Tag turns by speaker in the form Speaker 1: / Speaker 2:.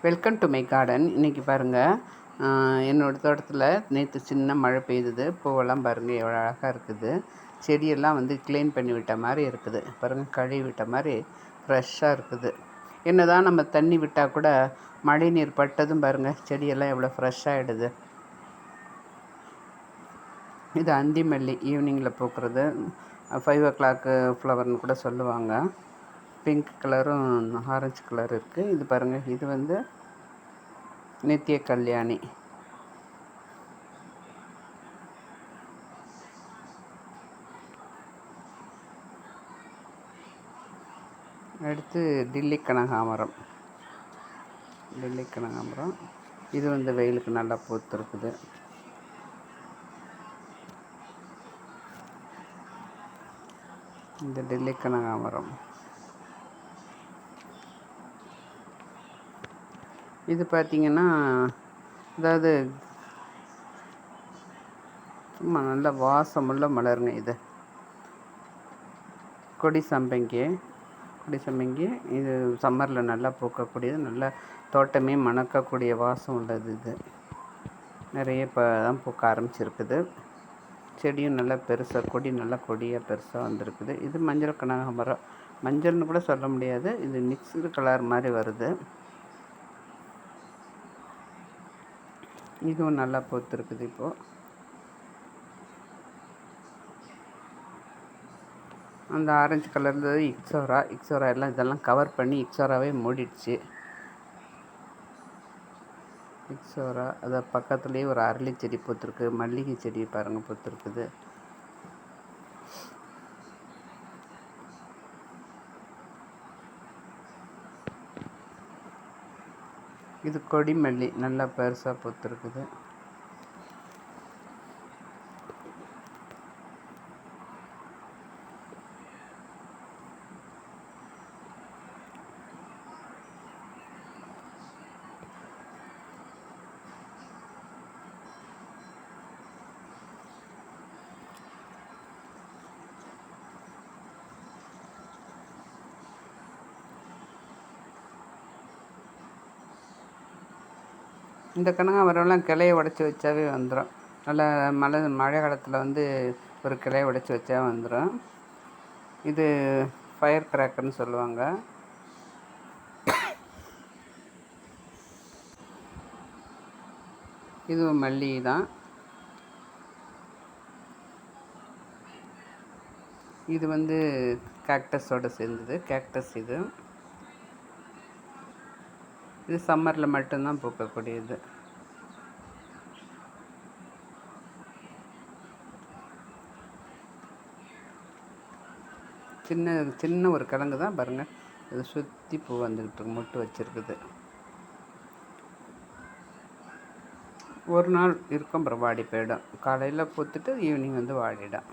Speaker 1: Welcome to my garden. இன்றைக்கி பாருங்கள், என்னோடய தோட்டத்தில் நேற்று சின்ன மழை பெய்யுது. பூவெல்லாம் பாருங்கள் எவ்வளோ அழகாக இருக்குது. செடியெல்லாம் வந்து க்ளீன் பண்ணி விட்ட மாதிரி இருக்குது. பாருங்கள், கழுவி விட்ட மாதிரி ஃப்ரெஷ்ஷாக இருக்குது. என்ன தான் நம்ம தண்ணி விட்டால் கூட மழை நீர் பட்டதும் பாருங்கள் செடியெல்லாம் எவ்வளோ ஃப்ரெஷ்ஷாகிடுது. இது அந்தி மல்லி, ஈவினிங்கில் பூக்கிறது. 5 o'clock ஃப்ளவர்னு கூட சொல்லுவாங்க. பிங்க் கலரும் ஆரஞ்சு கலர் இருக்குது. இது பாருங்கள், இது வந்து நித்திய கல்யாணி. அடுத்து டில்லி கனகாமரம். இது வந்து வெயிலுக்கு நல்லா பூத்துருக்குது. இந்த டில்லி கனகாமரம் இது பார்த்திங்கன்னா, அதாவது சும்மா நல்ல வாசமுள்ள மலருங்க. இது கொடி சம்பங்கி. இது சம்மரில் நல்லா பூக்கக்கூடியது. நல்லா தோட்டமே மணக்கக்கூடிய வாசம் உள்ளது. இது நிறைய இப்போ தான் பூக்க ஆரம்பிச்சிருக்குது. செடியும் நல்லா பெருசாக, கொடியாக பெருசாக வந்திருக்குது. இது மஞ்சள் கனகாமரம். மஞ்சள்னு கூட சொல்ல முடியாது, இது மிக்ஸ்டு கலர் மாதிரி வருது. இதுவும் நல்லா பூத்துருக்குது. இப்போது அந்த ஆரஞ்சு கலரில் இக்ஸோரா எல்லாம் இதெல்லாம் கவர் பண்ணி இக்ஸோராவே மூடிடுச்சு. அதை பக்கத்துலேயே ஒரு அரளி செடி பூத்துருக்கு. மல்லிகை செடி பாருங்கள் பூத்துருக்குது. இது கொடி மல்லி, நல்லா பெருசாக பூத்துருக்குது. இந்த கனகாமரம்லாம் கிளையை உடச்சி வச்சாவே வந்துடும். நல்லா மழை காலத்தில் வந்து ஒரு கிளையை உடச்சி வச்சா வந்துடும். இது ஃபயர் கிராக்கர்னு சொல்லுவாங்க. இதுவும் மல்லிகை தான். இது வந்து கேக்டஸோடு சேர்ந்தது. கேக்டஸ் இது சம்மரில் மட்டும்தான் பூக்கக்கூடியது. சின்ன ஒரு கிழங்கு தான் பாருங்கள். இது சுற்றி பூ வந்துக்கிட்டு மொட்டு வச்சுருக்குது. ஒரு நாள் இருக்கும், அப்புறம் வாடி போயிடும். காலையில் பூத்துட்டு ஈவினிங் வந்து வாடிடும்.